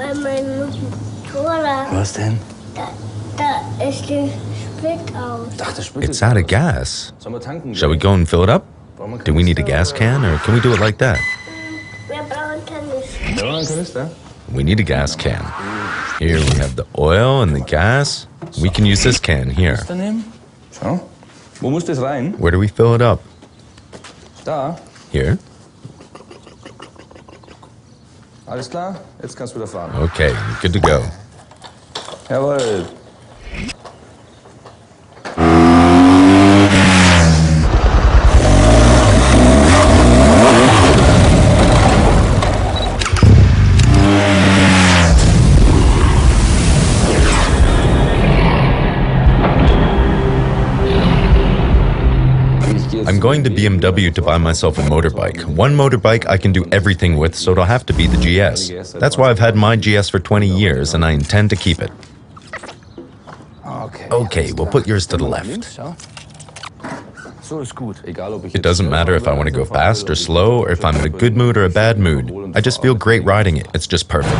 Bei meinem Motorrad. Was denn? Da ist der Sprit aus. Ach, der Sprit It's out of gas. Sollen wir tanken? Shall we go and fill it up? Do we need a gas can, or can we do it like that? Wir brauchen Kanister. Ja, ein Kanister. We need a gas can. Here we have the oil and the gas. We can use this can here. Kanister nehmen. Schau. Wo muss das rein? Where do we fill it up? Da. Here? Alles klar? Jetzt kannst du wieder fahren. Okay, good to go. Jawohl. I'm going to BMW to buy myself a motorbike. One motorbike I can do everything with, so it'll have to be the GS. That's why I've had my GS for 20 years, and I intend to keep it. Okay, we'll put yours to the left. It doesn't matter if I want to go fast or slow, or if I'm in a good mood or a bad mood. I just feel great riding it. It's just perfect.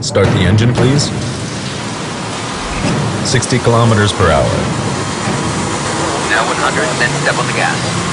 Start the engine, please. 60 kilometers per hour. Now 100, then step on the gas.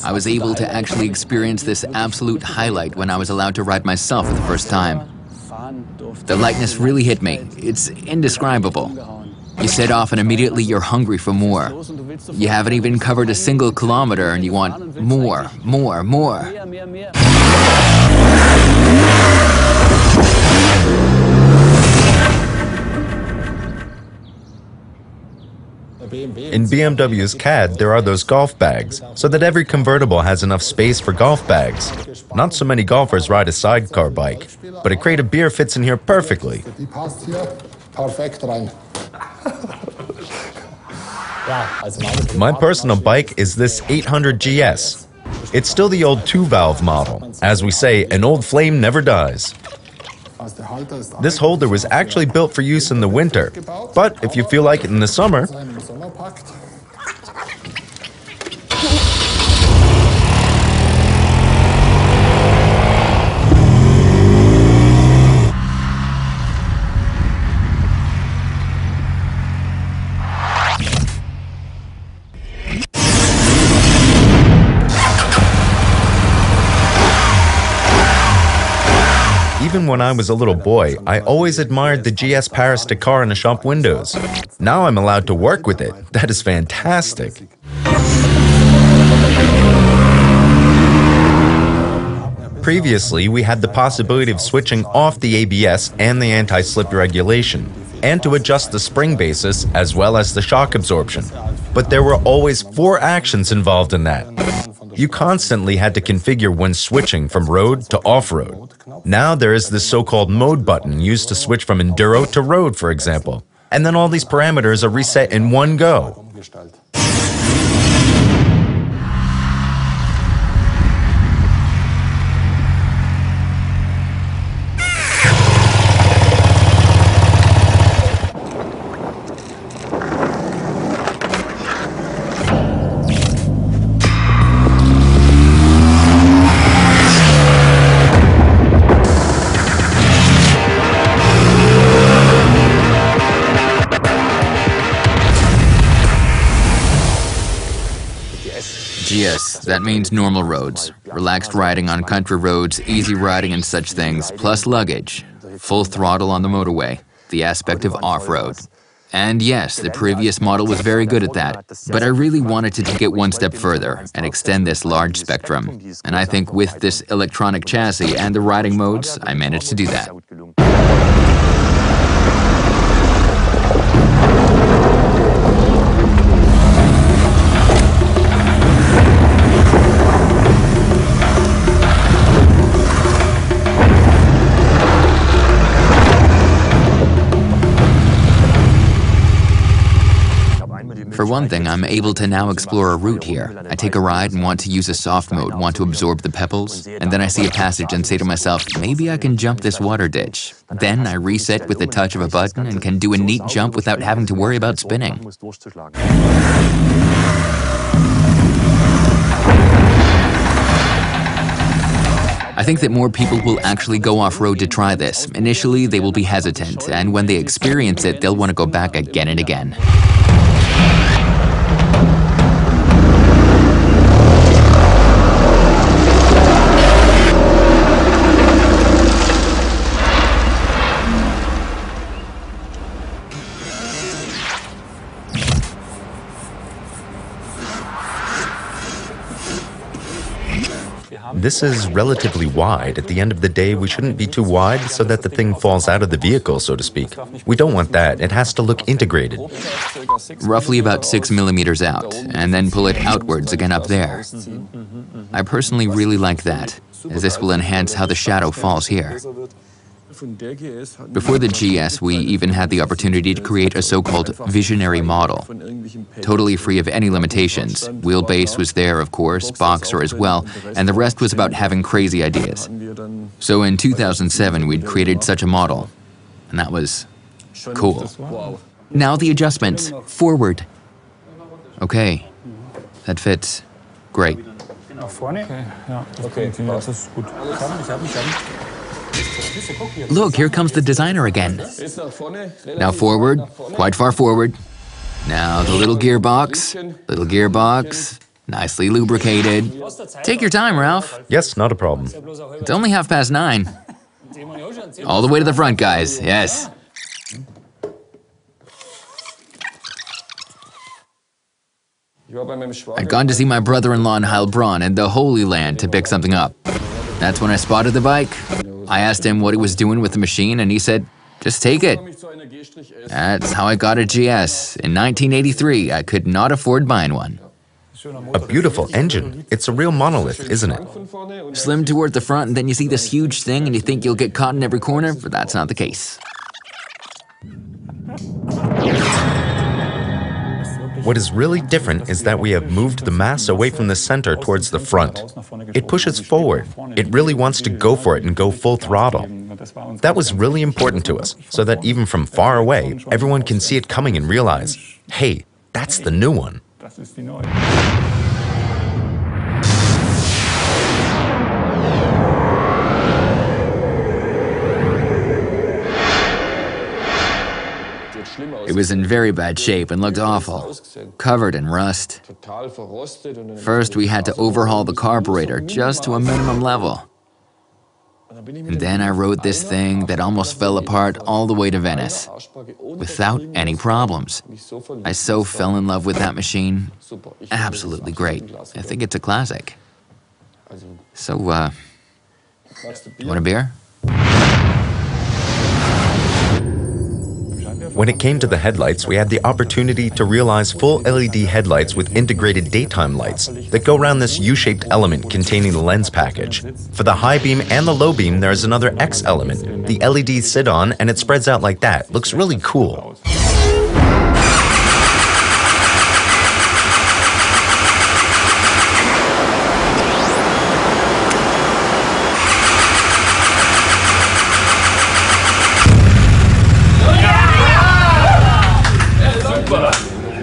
I was able to actually experience this absolute highlight when I was allowed to ride myself for the first time. The lightness really hit me. It's indescribable. You set off and immediately you're hungry for more. You haven't even covered a single kilometer and you want more, more, more. In BMW's CAD, there are those golf bags, so that every convertible has enough space for golf bags. Not so many golfers ride a sidecar bike, but a crate of beer fits in here perfectly. My personal bike is this 800GS. It's still the old 2-valve model. As we say, an old flame never dies. This holder was actually built for use in the winter, but if you feel like it in the summer, even when I was a little boy, I always admired the GS Paris Dakar in the shop windows. Now I'm allowed to work with it. That is fantastic. Previously, we had the possibility of switching off the ABS and the anti-slip regulation, and to adjust the spring basis as well as the shock absorption. But there were always 4 actions involved in that. You constantly had to configure when switching from road to off-road. Now there is this so-called mode button used to switch from enduro to road, for example. And then all these parameters are reset in one go. GS, that means normal roads. Relaxed riding on country roads, easy riding and such things, plus luggage. Full throttle on the motorway, the aspect of off-road. And yes, the previous model was very good at that, but I really wanted to take it one step further and extend this large spectrum. And I think with this electronic chassis and the riding modes, I managed to do that. For one thing, I'm able to now explore a route here. I take a ride and want to use a soft mode, want to absorb the pebbles, and then I see a passage and say to myself, maybe I can jump this water ditch. Then I reset with the touch of a button and can do a neat jump without having to worry about spinning. I think that more people will actually go off-road to try this. Initially, they will be hesitant, and when they experience it, they'll want to go back again and again. This is relatively wide. At the end of the day, we shouldn't be too wide so that the thing falls out of the vehicle, so to speak. We don't want that. It has to look integrated. Roughly about 6 millimeters out, and then pull it outwards again up there. I personally really like that, as this will enhance how the shadow falls here. Before the GS, we even had the opportunity to create a so-called visionary model. Totally free of any limitations. Wheelbase was there, of course, boxer as well, and the rest was about having crazy ideas. So in 2007, we'd created such a model, and that was cool. Now the adjustments. Forward. Okay, that fits. Great. Look, here comes the designer again. Now forward, quite far forward. Now the little gearbox, nicely lubricated. Take your time, Ralph. Yes, not a problem. It's only 9:30. All the way to the front, guys, yes. I'd gone to see my brother-in-law in Heilbronn in the Holy Land to pick something up. That's when I spotted the bike. I asked him what he was doing with the machine, and he said, just take it. That's how I got a GS. In 1983, I could not afford buying one. A beautiful engine. It's a real monolith, isn't it? Slim toward the front, and then you see this huge thing, and you think you'll get caught in every corner, but that's not the case. What is really different is that we have moved the mass away from the center towards the front. It pushes forward. It really wants to go for it and go full throttle. That was really important to us, so that even from far away, everyone can see it coming and realize, hey, that's the new one. It was in very bad shape and looked awful, covered in rust. First, we had to overhaul the carburetor just to a minimum level. And then I rode this thing that almost fell apart all the way to Venice, without any problems. I so fell in love with that machine. Absolutely great. I think it's a classic. So, you want a beer? When it came to the headlights, we had the opportunity to realize full LED headlights with integrated daytime lights that go around this U-shaped element containing the lens package. For the high beam and the low beam, there's another X element. The LEDs sit on and it spreads out like that. Looks really cool.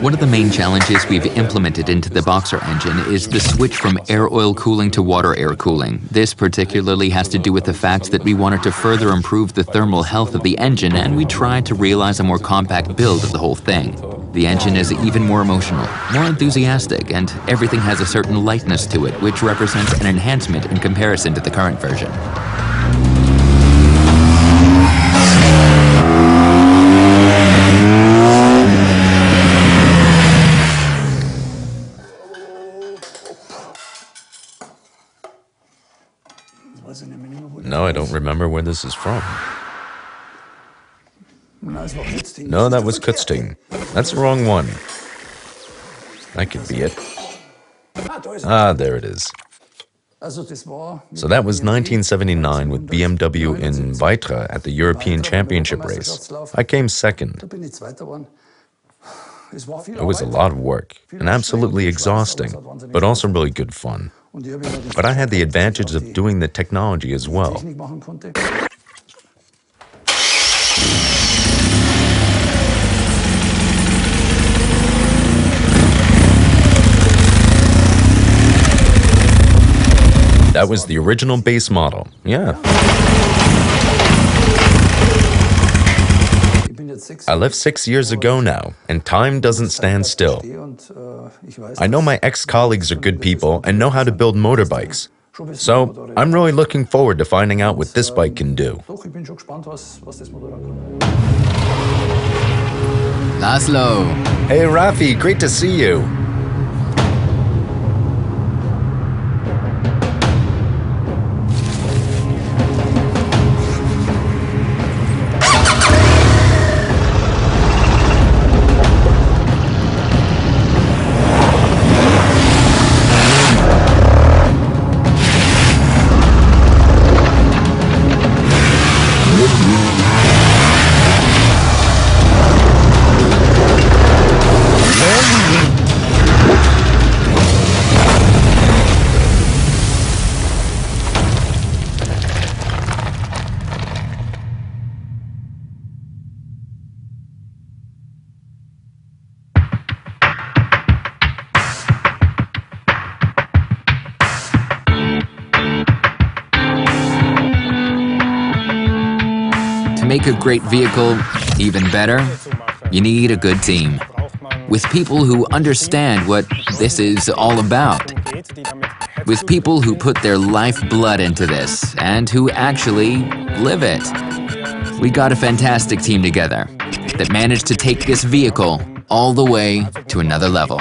One of the main challenges we've implemented into the Boxer engine is the switch from air oil cooling to water air cooling. This particularly has to do with the fact that we wanted to further improve the thermal health of the engine, and we tried to realize a more compact build of the whole thing. The engine is even more emotional, more enthusiastic, and everything has a certain lightness to it, which represents an enhancement in comparison to the current version. No, I don't remember where this is from. No, that was Kutzting. That's the wrong one. That could be it. Ah, there it is. So that was 1979 with BMW in Weitra at the European Championship race. I came second. It was a lot of work and absolutely exhausting, but also really good fun. But I had the advantage of doing the technology as well. That was the original base model, yeah. I left 6 years ago now, and time doesn't stand still. I know my ex-colleagues are good people and know how to build motorbikes. So I'm really looking forward to finding out what this bike can do. Laszlo. Hey Rafi, great to see you. To make a great vehicle even better, you need a good team. With people who understand what this is all about. With people who put their lifeblood into this and who actually live it. We got a fantastic team together that managed to take this vehicle all the way to another level.